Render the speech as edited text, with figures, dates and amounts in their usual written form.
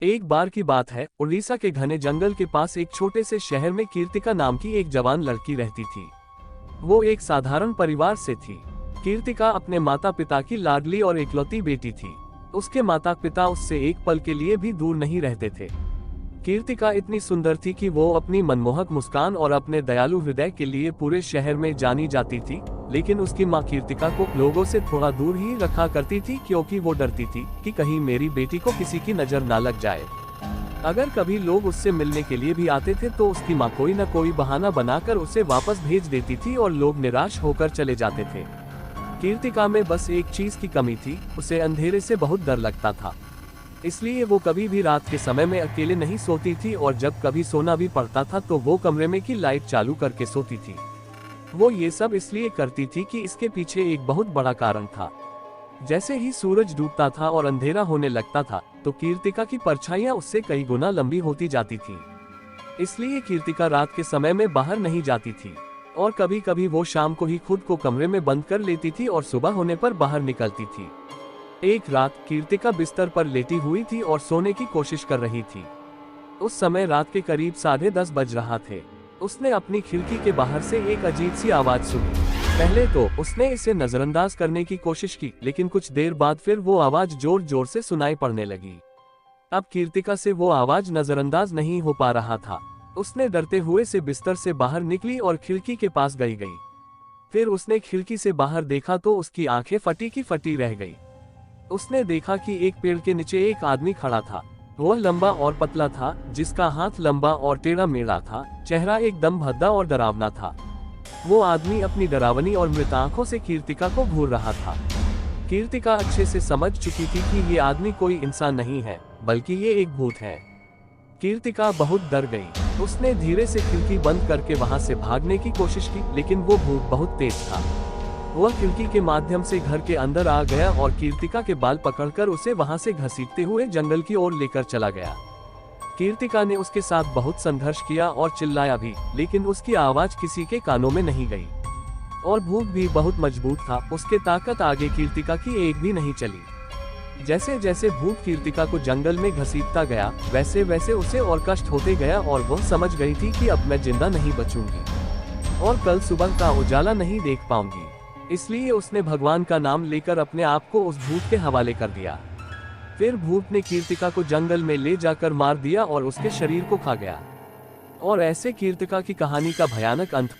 एक बार की बात है, उड़ीसा के घने जंगल के पास एक छोटे से शहर में कीर्तिका नाम की एक जवान लड़की रहती थी। वो एक साधारण परिवार से थी। कीर्तिका अपने माता पिता की लाडली और इकलौती बेटी थी। उसके माता पिता उससे एक पल के लिए भी दूर नहीं रहते थे। कीर्तिका इतनी सुंदर थी कि वो अपनी मनमोहक मुस्कान और अपने दयालु हृदय के लिए पूरे शहर में जानी जाती थी। लेकिन उसकी माँ कीर्तिका को लोगों से थोड़ा दूर ही रखा करती थी, क्योंकि वो डरती थी कि कहीं मेरी बेटी को किसी की नजर ना लग जाए। अगर कभी लोग उससे मिलने के लिए भी आते थे तो उसकी माँ कोई न कोई बहाना बनाकर उसे वापस भेज देती थी और लोग निराश होकर चले जाते थे। कीर्तिका में बस एक चीज की कमी थी, उसे अंधेरे से बहुत डर लगता था। इसलिए वो कभी भी रात के समय में अकेले नहीं सोती थी, और जब कभी सोना भी पड़ता था तो वो कमरे में की लाइट चालू करके सोती थी। वो ये सब इसलिए करती थी कि इसके पीछे एक बहुत बड़ा कारण था। जैसे ही सूरज डूबता था और अंधेरा होने लगता था तो कीर्तिका की परछाइयां उससे कई गुना लंबी होती जाती थी। इसलिए कीर्तिका रात के समय में बाहर नहीं जाती थी, और कभी कभी वो शाम को ही खुद को कमरे में बंद कर लेती थी और सुबह होने पर बाहर निकलती थी। एक रात कीर्तिका बिस्तर पर लेटी हुई थी और सोने की कोशिश कर रही थी। उस समय रात के करीब 10:30 बज रहा थे। उसने अपनी खिड़की के बाहर से एक अजीब सी आवाज सुनी। पहले तो उसने इसे नजरअंदाज करने की कोशिश की, लेकिन कुछ देर बाद फिर वो आवाज जोर जोर से सुनाई पड़ने लगी। अब कीर्तिका से वो आवाज नजरअंदाज नहीं हो पा रहा था। उसने डरते हुए से बिस्तर से बाहर निकली और खिड़की के पास गई। फिर उसने खिड़की से बाहर देखा तो उसकी आंखें फटी की फटी रह गई। उसने देखा कि एक पेड़ के नीचे एक आदमी खड़ा था। वह लंबा और पतला था, जिसका हाथ लंबा और टेढ़ा मेढ़ा था। चेहरा एकदम भद्दा और डरावना था। वो आदमी अपनी डरावनी और मृत आंखों से कीर्तिका को घूर रहा था। कीर्तिका अच्छे से समझ चुकी थी कि ये आदमी कोई इंसान नहीं है, बल्कि ये एक भूत है। कीर्तिका बहुत डर गई। उसने धीरे से खिड़की बंद करके वहां से भागने की कोशिश की, लेकिन वो भूत बहुत तेज था। वह खिड़की के माध्यम से घर के अंदर आ गया और कीर्तिका के बाल पकड़कर उसे वहां से घसीटते हुए जंगल की ओर लेकर चला गया। कीर्तिका ने उसके साथ बहुत संघर्ष किया और चिल्लाया भी, लेकिन उसकी आवाज किसी के कानों में नहीं गई। और भूत भी बहुत मजबूत था, उसके ताकत आगे कीर्तिका की एक भी नहीं चली। जैसे जैसे भूत कीर्तिका को जंगल में घसीटता गया, वैसे वैसे उसे और कष्ट होते गया, और वह समझ गई थी कि अब मैं जिंदा नहीं बचूंगी और कल सुबह का उजाला नहीं देख पाऊंगी। इसलिए उसने भगवान का नाम लेकर अपने आप को उस भूत के हवाले कर दिया। फिर भूत ने कीर्तिका को जंगल में ले जाकर मार दिया और उसके शरीर को खा गया। और ऐसे कीर्तिका की कहानी का भयानक अंत